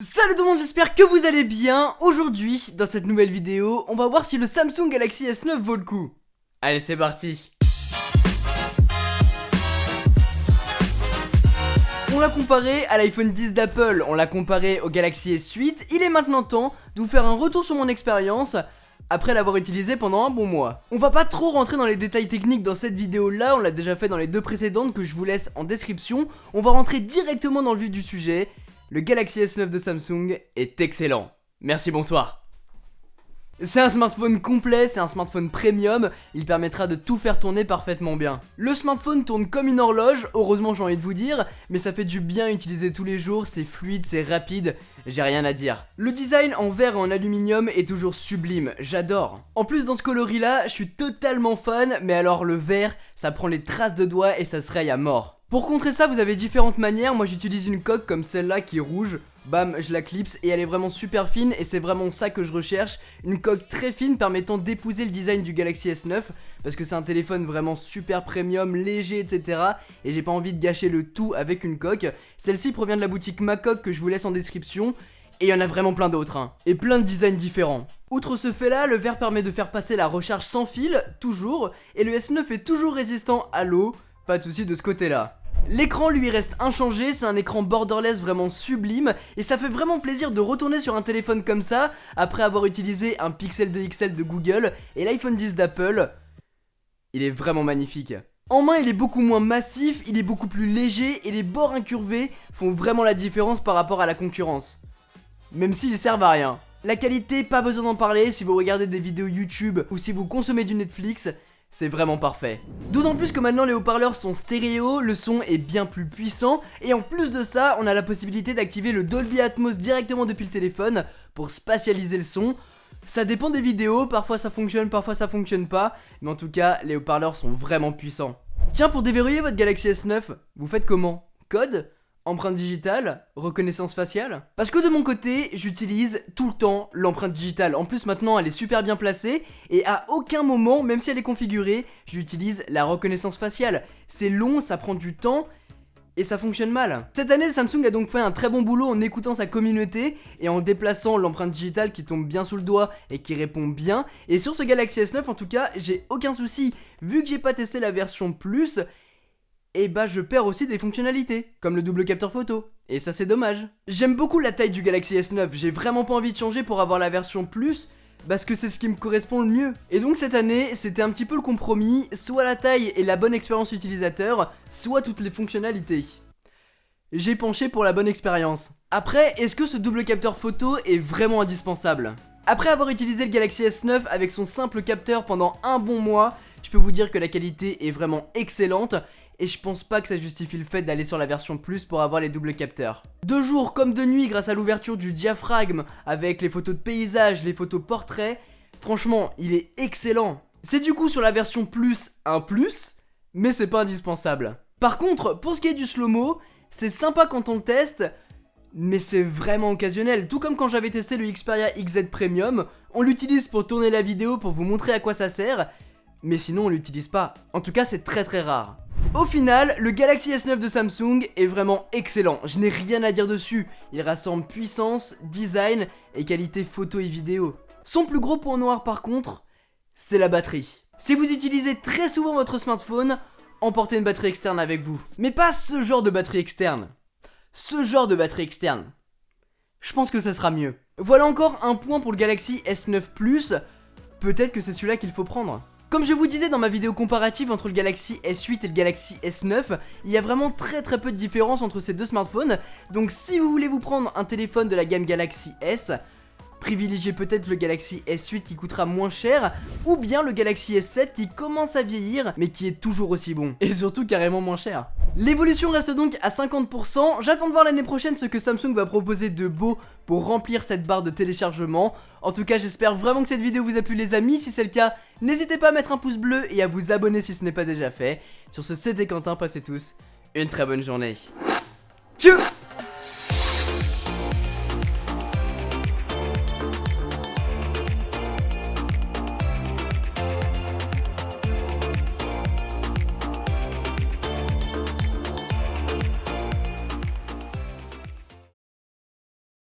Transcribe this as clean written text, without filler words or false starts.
Salut tout le monde, j'espère que vous allez bien. Aujourd'hui, dans cette nouvelle vidéo, on va voir si le Samsung Galaxy S9 vaut le coup. Allez, c'est parti. On l'a comparé à l'iPhone 10 d'Apple, on l'a comparé au Galaxy S8. Il est maintenant temps de vous faire un retour sur mon expérience après l'avoir utilisé pendant un bon mois. On va pas trop rentrer dans les détails techniques dans cette vidéo là, on l'a déjà fait dans les deux précédentes que je vous laisse en description. On va rentrer directement dans le vif du sujet. Le Galaxy S9 de Samsung est excellent. Merci, bonsoir. C'est un smartphone complet, c'est un smartphone premium, il permettra de tout faire tourner parfaitement bien. Le smartphone tourne comme une horloge, heureusement j'ai envie de vous dire, mais ça fait du bien à utiliser tous les jours, c'est fluide, c'est rapide, j'ai rien à dire. Le design en verre et en aluminium est toujours sublime, j'adore. En plus dans ce coloris là, je suis totalement fan, mais alors le verre, ça prend les traces de doigts et ça se raye à mort. Pour contrer ça, vous avez différentes manières. Moi j'utilise une coque comme celle-là qui est rouge. Bam, je la clipse et elle est vraiment super fine et c'est vraiment ça que je recherche. Une coque très fine permettant d'épouser le design du Galaxy S9 parce que c'est un téléphone vraiment super premium, léger, etc. Et j'ai pas envie de gâcher le tout avec une coque. Celle-ci provient de la boutique Macoque que je vous laisse en description. Et il y en a vraiment plein d'autres, hein. Et plein de designs différents. Outre ce fait là, le verre permet de faire passer la recharge sans fil, toujours. Et le S9 est toujours résistant à l'eau, pas de soucis de ce côté là. L'écran lui reste inchangé, c'est un écran borderless vraiment sublime et ça fait vraiment plaisir de retourner sur un téléphone comme ça après avoir utilisé un Pixel 2 XL de Google et l'iPhone 10 d'Apple. Il est vraiment magnifique. En main il est beaucoup moins massif, il est beaucoup plus léger et les bords incurvés font vraiment la différence par rapport à la concurrence. Même s'ils servent à rien. La qualité, pas besoin d'en parler, si vous regardez des vidéos YouTube ou si vous consommez du Netflix, c'est vraiment parfait. D'autant plus que maintenant les haut-parleurs sont stéréo, le son est bien plus puissant et en plus de ça, on a la possibilité d'activer le Dolby Atmos directement depuis le téléphone pour spatialiser le son. Ça dépend des vidéos, parfois ça fonctionne, parfois ça fonctionne pas, mais en tout cas, les haut-parleurs sont vraiment puissants. Tiens, pour déverrouiller votre Galaxy S9, vous faites comment? Code? Empreinte digitale, reconnaissance faciale. Parce que de mon côté, j'utilise tout le temps l'empreinte digitale. En plus maintenant elle est super bien placée et à aucun moment, même si elle est configurée, j'utilise la reconnaissance faciale. C'est long, ça prend du temps et ça fonctionne mal. Cette année Samsung a donc fait un très bon boulot en écoutant sa communauté et en déplaçant l'empreinte digitale qui tombe bien sous le doigt et qui répond bien. Et sur ce Galaxy S9 en tout cas, j'ai aucun souci. Vu que j'ai pas testé la version Plus, et bah je perds aussi des fonctionnalités, comme le double capteur photo, et ça c'est dommage. J'aime beaucoup la taille du Galaxy S9, j'ai vraiment pas envie de changer pour avoir la version Plus, parce que c'est ce qui me correspond le mieux. Et donc cette année, c'était un petit peu le compromis, soit la taille et la bonne expérience utilisateur, soit toutes les fonctionnalités. J'ai penché pour la bonne expérience. Après, est-ce que ce double capteur photo est vraiment indispensable? Après avoir utilisé le Galaxy S9 avec son simple capteur pendant un bon mois, je peux vous dire que la qualité est vraiment excellente et je pense pas que ça justifie le fait d'aller sur la version Plus pour avoir les doubles capteurs. De jour comme de nuit, grâce à l'ouverture du diaphragme avec les photos de paysage, les photos portraits, franchement il est excellent. C'est du coup sur la version Plus un plus, mais c'est pas indispensable. Par contre, pour ce qui est du slow-mo, c'est sympa quand on le teste, mais c'est vraiment occasionnel. Tout comme quand j'avais testé le Xperia XZ Premium, on l'utilise pour tourner la vidéo pour vous montrer à quoi ça sert, mais sinon on l'utilise pas. En tout cas c'est très rare. Au final, le Galaxy S9 de Samsung est vraiment excellent, je n'ai rien à dire dessus. Il rassemble puissance, design et qualité photo et vidéo. Son plus gros point noir par contre, c'est la batterie. Si vous utilisez très souvent votre smartphone, emportez une batterie externe avec vous. Mais pas ce genre de batterie externe. Ce genre de batterie externe. Je pense que ça sera mieux. Voilà encore un point pour le Galaxy S9 Plus. Peut-être que c'est celui-là qu'il faut prendre. Comme je vous disais dans ma vidéo comparative entre le Galaxy S8 et le Galaxy S9, il y a vraiment très peu de différence entre ces deux smartphones. Donc si vous voulez vous prendre un téléphone de la gamme Galaxy S, privilégiez peut-être le Galaxy S8 qui coûtera moins cher, ou bien le Galaxy S7 qui commence à vieillir mais qui est toujours aussi bon, et surtout carrément moins cher. L'évolution reste donc à 50%, j'attends de voir l'année prochaine ce que Samsung va proposer de beau pour remplir cette barre de téléchargement. En tout cas j'espère vraiment que cette vidéo vous a plu les amis, si c'est le cas, n'hésitez pas à mettre un pouce bleu et à vous abonner si ce n'est pas déjà fait. Sur ce, c'était Quentin, passez tous une très bonne journée. Tchou.